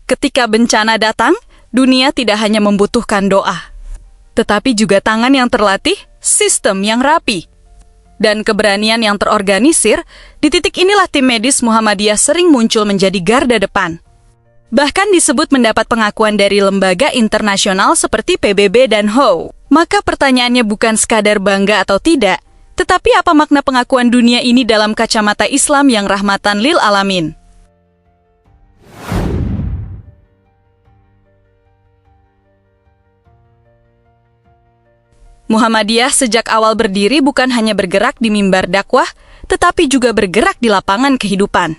Ketika bencana datang, dunia tidak hanya membutuhkan doa, tetapi juga tangan yang terlatih, sistem yang rapi, dan keberanian yang terorganisir. Di titik inilah tim medis Muhammadiyah sering muncul menjadi garda depan. Bahkan disebut mendapat pengakuan dari lembaga internasional seperti PBB dan WHO. Maka pertanyaannya bukan sekadar bangga atau tidak, tetapi apa makna pengakuan dunia ini dalam kacamata Islam yang rahmatan lil alamin? Muhammadiyah sejak awal berdiri bukan hanya bergerak di mimbar dakwah, tetapi juga bergerak di lapangan kehidupan.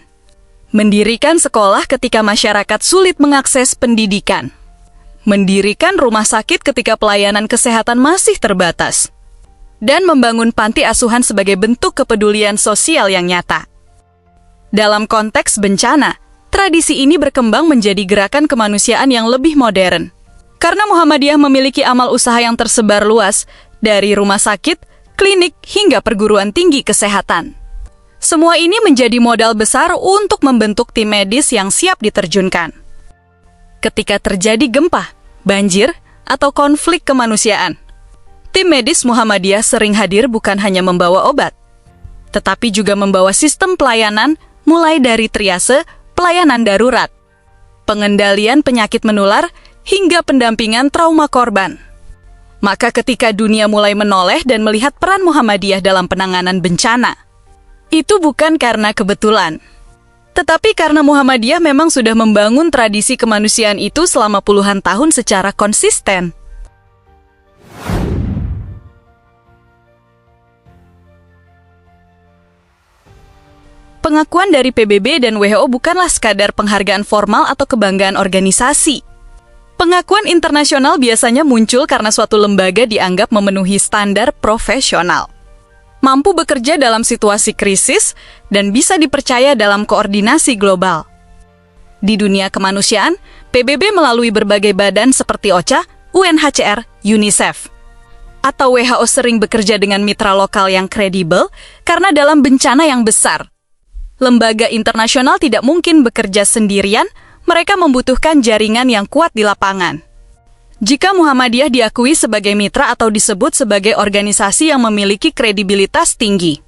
Mendirikan sekolah ketika masyarakat sulit mengakses pendidikan. Mendirikan rumah sakit ketika pelayanan kesehatan masih terbatas. Dan membangun panti asuhan sebagai bentuk kepedulian sosial yang nyata. Dalam konteks bencana, tradisi ini berkembang menjadi gerakan kemanusiaan yang lebih modern. Karena Muhammadiyah memiliki amal usaha yang tersebar luas, dari rumah sakit, klinik, hingga perguruan tinggi kesehatan. Semua ini menjadi modal besar untuk membentuk tim medis yang siap diterjunkan. Ketika terjadi gempa, banjir, atau konflik kemanusiaan, tim medis Muhammadiyah sering hadir bukan hanya membawa obat, tetapi juga membawa sistem pelayanan mulai dari triase, pelayanan darurat, pengendalian penyakit menular, hingga pendampingan trauma korban. Maka ketika dunia mulai menoleh dan melihat peran Muhammadiyah dalam penanganan bencana, itu bukan karena kebetulan, tetapi karena Muhammadiyah memang sudah membangun tradisi kemanusiaan itu selama puluhan tahun secara konsisten. Pengakuan dari PBB dan WHO bukanlah sekadar penghargaan formal atau kebanggaan organisasi. Pengakuan internasional biasanya muncul karena suatu lembaga dianggap memenuhi standar profesional, mampu bekerja dalam situasi krisis, dan bisa dipercaya dalam koordinasi global. Di dunia kemanusiaan, PBB melalui berbagai badan seperti OCHA, UNHCR, UNICEF, atau WHO sering bekerja dengan mitra lokal yang kredibel karena dalam bencana yang besar, lembaga internasional tidak mungkin bekerja sendirian. Mereka membutuhkan jaringan yang kuat di lapangan. Jika Muhammadiyah diakui sebagai mitra atau disebut sebagai organisasi yang memiliki kredibilitas tinggi,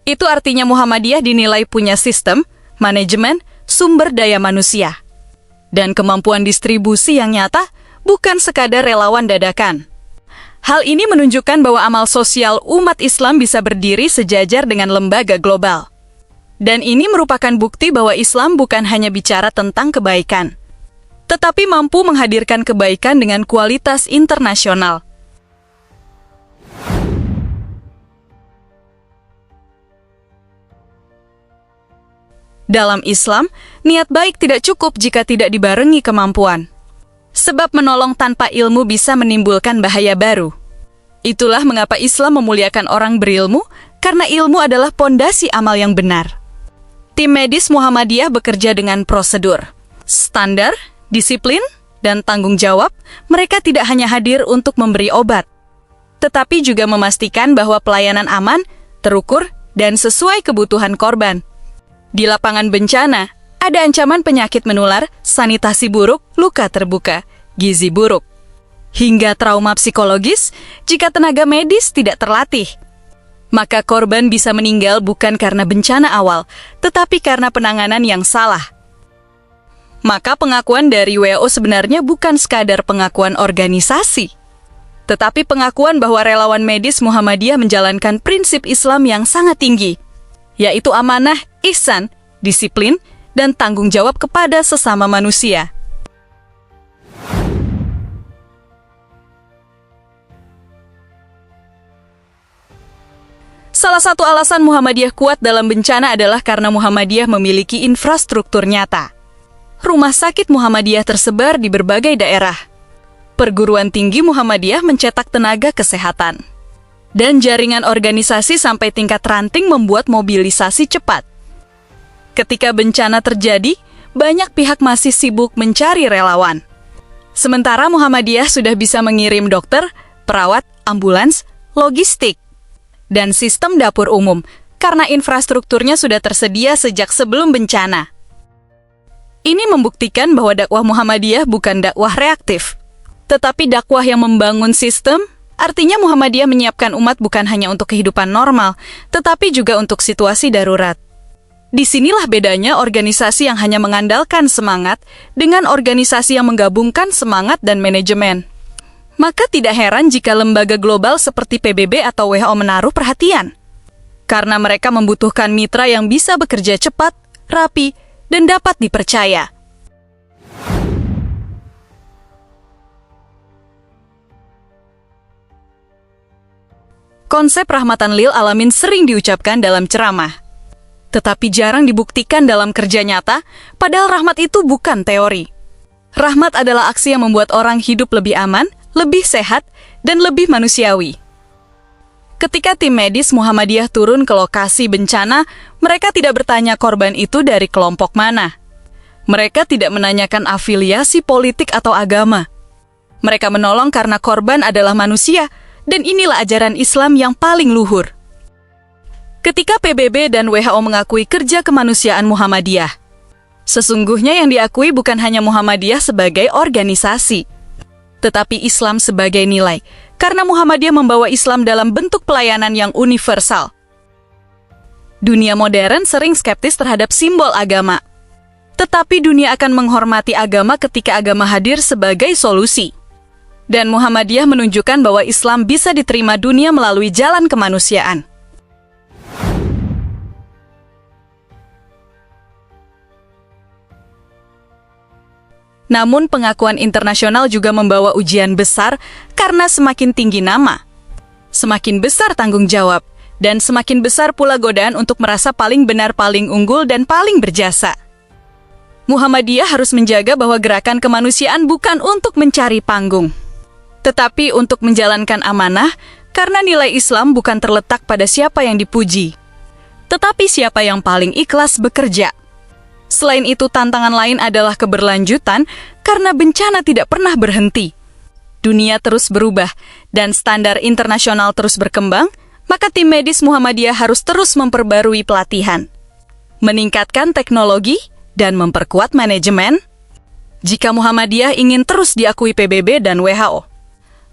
itu artinya Muhammadiyah dinilai punya sistem, manajemen, sumber daya manusia, dan kemampuan distribusi yang nyata, bukan sekadar relawan dadakan. Hal ini menunjukkan bahwa amal sosial umat Islam bisa berdiri sejajar dengan lembaga global. Dan ini merupakan bukti bahwa Islam bukan hanya bicara tentang kebaikan, tetapi mampu menghadirkan kebaikan dengan kualitas internasional. Dalam Islam, niat baik tidak cukup jika tidak dibarengi kemampuan. Sebab menolong tanpa ilmu bisa menimbulkan bahaya baru. Itulah mengapa Islam memuliakan orang berilmu, karena ilmu adalah pondasi amal yang benar. Tim medis Muhammadiyah bekerja dengan prosedur, standar, disiplin, dan tanggung jawab. Mereka tidak hanya hadir untuk memberi obat, tetapi juga memastikan bahwa pelayanan aman, terukur, dan sesuai kebutuhan korban. Di lapangan bencana, ada ancaman penyakit menular, sanitasi buruk, luka terbuka, gizi buruk, hingga trauma psikologis jika tenaga medis tidak terlatih. Maka korban bisa meninggal bukan karena bencana awal, tetapi karena penanganan yang salah. Maka pengakuan dari WHO sebenarnya bukan sekadar pengakuan organisasi, tetapi pengakuan bahwa relawan medis Muhammadiyah menjalankan prinsip Islam yang sangat tinggi, yaitu amanah, ihsan, disiplin, dan tanggung jawab kepada sesama manusia. Salah satu alasan Muhammadiyah kuat dalam bencana adalah karena Muhammadiyah memiliki infrastruktur nyata. Rumah sakit Muhammadiyah tersebar di berbagai daerah. Perguruan tinggi Muhammadiyah mencetak tenaga kesehatan. Dan jaringan organisasi sampai tingkat ranting membuat mobilisasi cepat. Ketika bencana terjadi, banyak pihak masih sibuk mencari relawan. Sementara Muhammadiyah sudah bisa mengirim dokter, perawat, ambulans, logistik, dan sistem dapur umum, karena infrastrukturnya sudah tersedia sejak sebelum bencana. Ini membuktikan bahwa dakwah Muhammadiyah bukan dakwah reaktif, tetapi dakwah yang membangun sistem. Artinya Muhammadiyah menyiapkan umat bukan hanya untuk kehidupan normal, tetapi juga untuk situasi darurat. Disinilah bedanya organisasi yang hanya mengandalkan semangat dengan organisasi yang menggabungkan semangat dan manajemen. Maka tidak heran jika lembaga global seperti PBB atau WHO menaruh perhatian. Karena mereka membutuhkan mitra yang bisa bekerja cepat, rapi, dan dapat dipercaya. Konsep rahmatan lil alamin sering diucapkan dalam ceramah, tetapi jarang dibuktikan dalam kerja nyata, padahal rahmat itu bukan teori. Rahmat adalah aksi yang membuat orang hidup lebih aman, lebih sehat, dan lebih manusiawi. Ketika tim medis Muhammadiyah turun ke lokasi bencana, mereka tidak bertanya korban itu dari kelompok mana. Mereka tidak menanyakan afiliasi politik atau agama. Mereka menolong karena korban adalah manusia, dan inilah ajaran Islam yang paling luhur. Ketika PBB dan WHO mengakui kerja kemanusiaan Muhammadiyah, sesungguhnya yang diakui bukan hanya Muhammadiyah sebagai organisasi, tetapi Islam sebagai nilai, karena Muhammadiyah membawa Islam dalam bentuk pelayanan yang universal. Dunia modern sering skeptis terhadap simbol agama, tetapi dunia akan menghormati agama ketika agama hadir sebagai solusi. Dan Muhammadiyah menunjukkan bahwa Islam bisa diterima dunia melalui jalan kemanusiaan. Namun pengakuan internasional juga membawa ujian besar karena semakin tinggi nama, semakin besar tanggung jawab, dan semakin besar pula godaan untuk merasa paling benar, paling unggul, dan paling berjasa. Muhammadiyah harus menjaga bahwa gerakan kemanusiaan bukan untuk mencari panggung, tetapi untuk menjalankan amanah, karena nilai Islam bukan terletak pada siapa yang dipuji, tetapi siapa yang paling ikhlas bekerja. Selain itu, tantangan lain adalah keberlanjutan, karena bencana tidak pernah berhenti. Dunia terus berubah, dan standar internasional terus berkembang, maka tim medis Muhammadiyah harus terus memperbarui pelatihan, meningkatkan teknologi, dan memperkuat manajemen. Jika Muhammadiyah ingin terus diakui PBB dan WHO,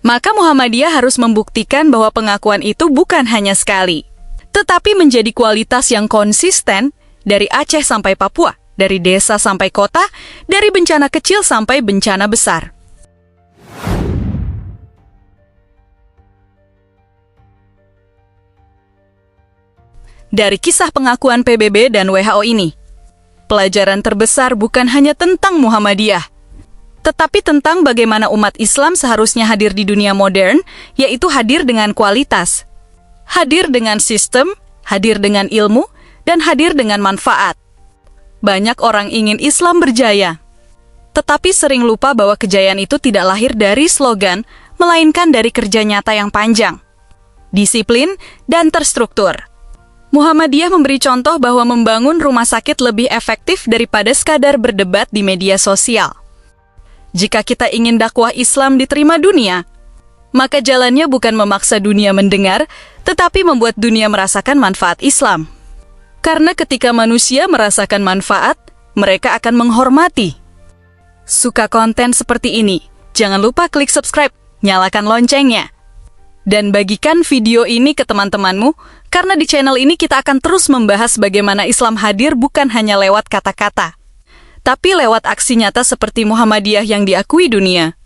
maka Muhammadiyah harus membuktikan bahwa pengakuan itu bukan hanya sekali, tetapi menjadi kualitas yang konsisten dari Aceh sampai Papua, dari desa sampai kota, dari bencana kecil sampai bencana besar. Dari kisah pengakuan PBB dan WHO ini, pelajaran terbesar bukan hanya tentang Muhammadiyah, tetapi tentang bagaimana umat Islam seharusnya hadir di dunia modern, yaitu hadir dengan kualitas, hadir dengan sistem, hadir dengan ilmu, dan hadir dengan manfaat. Banyak orang ingin Islam berjaya, tetapi sering lupa bahwa kejayaan itu tidak lahir dari slogan, melainkan dari kerja nyata yang panjang, disiplin, dan terstruktur. Muhammadiyah memberi contoh bahwa membangun rumah sakit lebih efektif daripada sekadar berdebat di media sosial. Jika kita ingin dakwah Islam diterima dunia, maka jalannya bukan memaksa dunia mendengar, tetapi membuat dunia merasakan manfaat Islam. Karena ketika manusia merasakan manfaat, mereka akan menghormati. Suka konten seperti ini? Jangan lupa klik subscribe, nyalakan loncengnya. Dan bagikan video ini ke teman-temanmu, karena di channel ini kita akan terus membahas bagaimana Islam hadir bukan hanya lewat kata-kata, tapi lewat aksi nyata seperti Muhammadiyah yang diakui dunia.